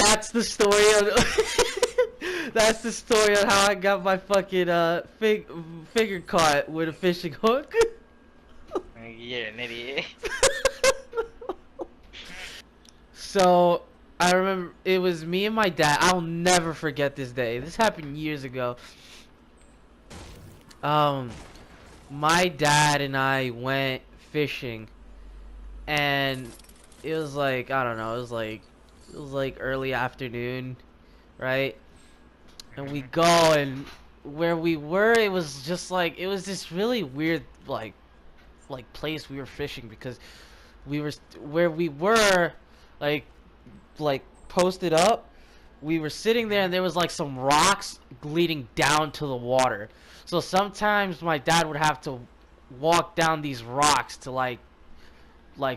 that's the story of that's the story on how I got my fucking finger caught with a fishing hook. You're an idiot. So I remember it was me and my dad. I'll never forget this day. This happened years ago. My dad and I went fishing, and it was like, I don't know, it was like early afternoon, right? And we go, and where we were, it was just like, it was this really weird like place we were fishing, because we were where we were, like posted up. We were sitting there, and there was like some rocks leading down to the water. So sometimes my dad would have to walk down these rocks to like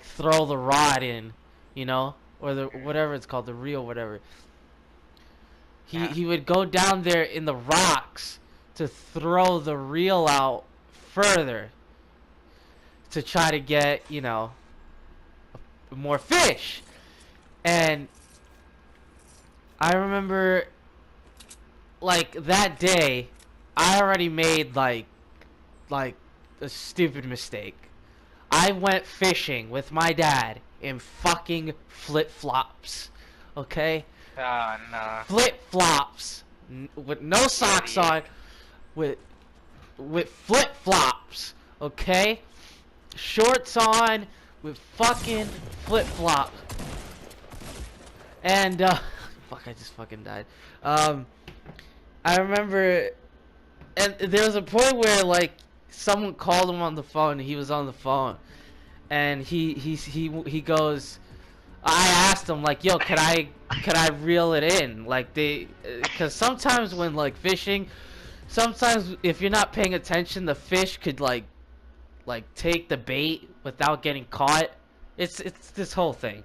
throw the rod in, or the whatever it's called, the reel, whatever. He would go down there in the rocks to throw the reel out further to try to get, more fish. And I remember, like, that day, I already made like a stupid mistake. I went fishing with my dad in fucking flip-flops. Okay? Oh no. Flip-flops with no socks on, with flip-flops. Okay? Shorts on with fucking flip-flops. And fuck, I just fucking died. I remember, and there was a point where like someone called him on the phone, and he was on the phone, and he goes, I asked him like, yo, could I reel it in, like, because sometimes when like fishing, sometimes if you're not paying attention, the fish could like take the bait without getting caught. It's this whole thing.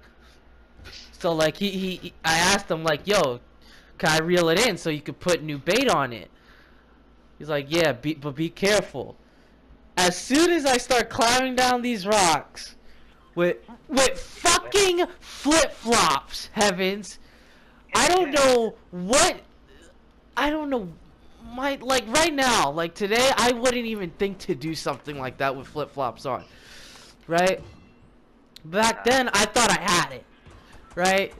So like I asked him like, yo, can I reel it in so you could put new bait on it? He's like, yeah, but be careful. As soon as I start climbing down these rocks with fucking flip-flops, heavens, I don't know, like right now, like today, I wouldn't even think to do something like that with flip-flops on, right? Back then, I thought I had it, right?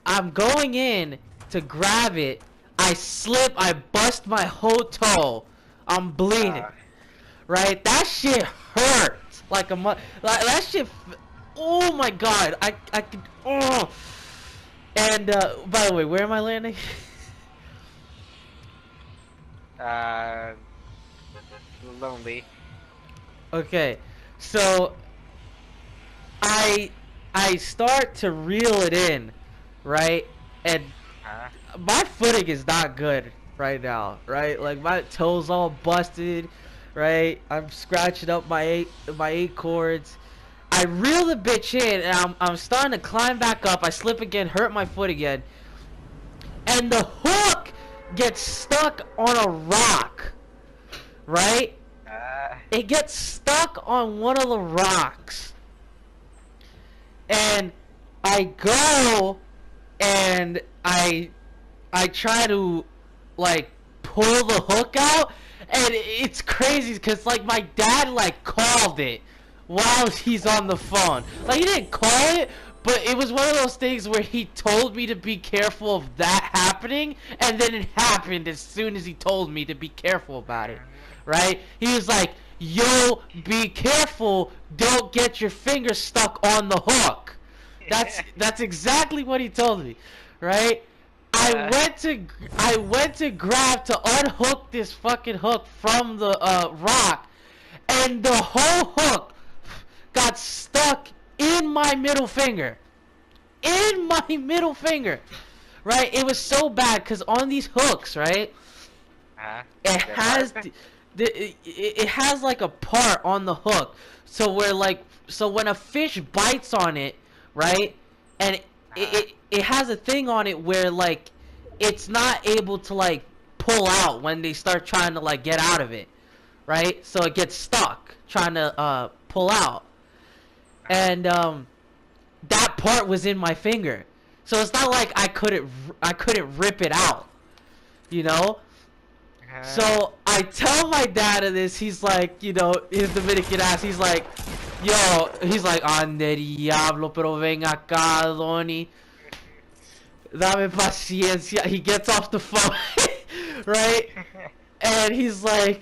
I'm going in to grab it. I slip. I bust my whole toe. I'm bleeding. Right? That shit hurt like like that shit. Oh my god. I could. Oh. And by the way, where am I landing? Lonely. Okay. So I start to reel it in, right? And my footing is not good right now, right? Like my toes all busted, right? I'm scratching up my eight cords. I reel the bitch in, and I'm starting to climb back up. I slip again, hurt my foot again, and the hook gets stuck on a rock, right? It gets stuck on one of the rocks. And I go and I try to like pull the hook out, and it's crazy because like my dad like called it while he's on the phone. Like he didn't call it, but it was one of those things where he told me to be careful of that happening, and then it happened as soon as he told me to be careful about it. Right? He was like, yo, be careful, don't get your finger stuck on the hook. That's exactly what he told me, right? I went to grab to unhook this fucking hook from the rock, and the whole hook got stuck in my middle finger. In my middle finger. Right? It was so bad because on these hooks, right? It has it has like a part on the hook, so when a fish bites on it, right, and it has a thing on it where like it's not able to like pull out when they start trying to like get out of it, right? So it gets stuck trying to pull out, and that part was in my finger, So it's not like I couldn't rip it out, you know. So I tell my dad of this. He's like, you know, his Dominican ass. He's like, yo, he's like, ande diablo, pero ven acá, Donnie. Dame paciencia. He gets off the phone, right? And he's like,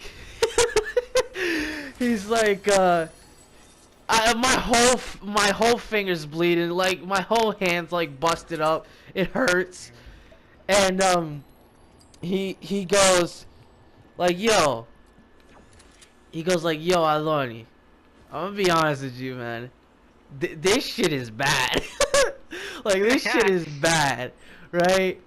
my whole finger's bleeding. Like my whole hand's like busted up. It hurts. And he goes. Like, yo. He goes like, yo, Aloni. I'm gonna be honest with you, man. This shit is bad. Like, this shit is bad. Right?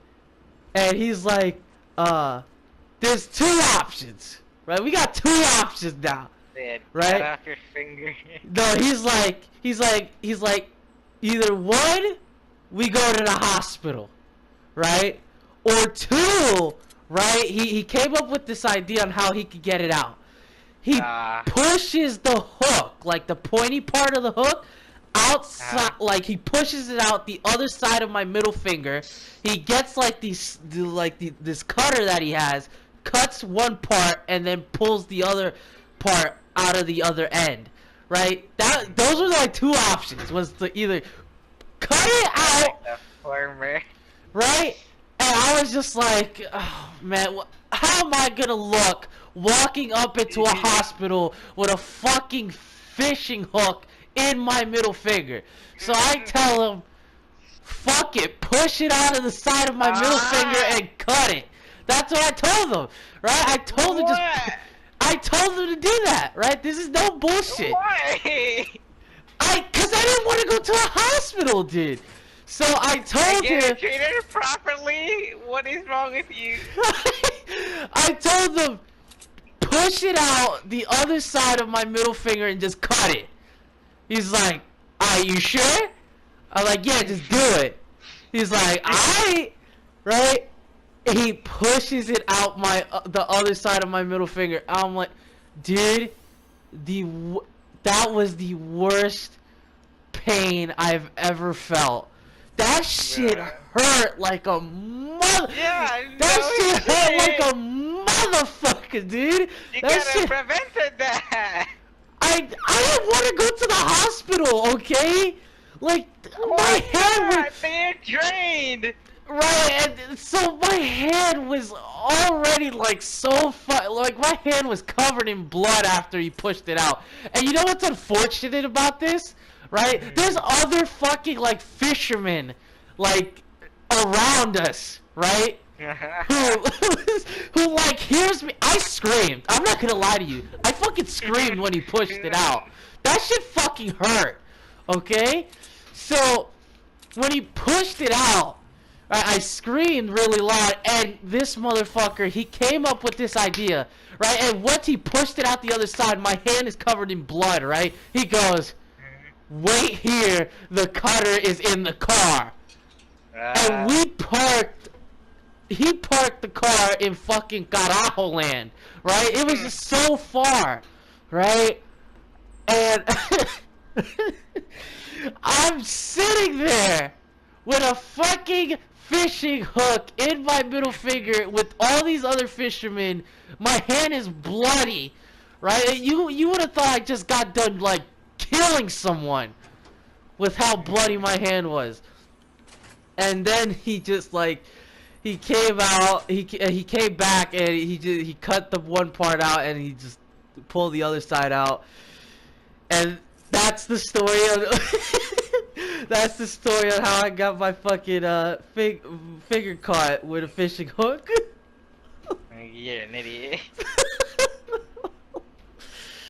And he's like, there's two options. Right? We got two options now. Right? Cut off your finger. No, he's like, either one, we go to the hospital. Right? Or two, right? He came up with this idea on how he could get it out. He pushes the hook, like the pointy part of the hook, outside. Like he pushes it out the other side of my middle finger. He gets like this cutter that he has, cuts one part, and then pulls the other part out of the other end. Right? Those were like two options. Was to either cut it out, the former. right? And I was just like, oh, man, how am I gonna look walking up into a hospital with a fucking fishing hook in my middle finger? So I tell him, fuck it, push it out of the side of my middle finger and cut it. That's what I told him, right? I told him I told him to do that, right? This is no bullshit. Why? Cause I didn't want to go to a hospital, dude. So I told him. Get treated properly. What is wrong with you? I told them, push it out the other side of my middle finger and just cut it. He's like, are you sure? I'm like, yeah, just do it. He's like, alright, right? He pushes it out the other side of my middle finger. I'm like, dude, that was the worst pain I've ever felt. That shit hurt like a mother. Yeah, that shit hurt like a motherfucker, dude. You that could have prevented that. I didn't want to go to the hospital, okay? Like my hand was They're drained. right, and so my hand was already like like my hand was covered in blood after he pushed it out. And you know what's unfortunate about this? Right? There's other fucking like fishermen like around us, right? who like hears me. I screamed. I'm not gonna lie to you. I fucking screamed when he pushed it out. That shit fucking hurt. Okay? So when he pushed it out, I screamed really loud, and this motherfucker, he came up with this idea, right? And once he pushed it out the other side, my hand is covered in blood, right? He goes, wait here, the cutter is in the car. And he parked the car in fucking Carajo land, right? It was just so far, right? And I'm sitting there with a fucking fishing hook in my middle finger with all these other fishermen. My hand is bloody, right? You would have thought I just got done like killing someone with how bloody my hand was. And then he just like he came out, he came back, and he cut the one part out and he just pulled the other side out. And that's the story of that's the story of how I got my fucking finger caught with a fishing hook. You're an idiot.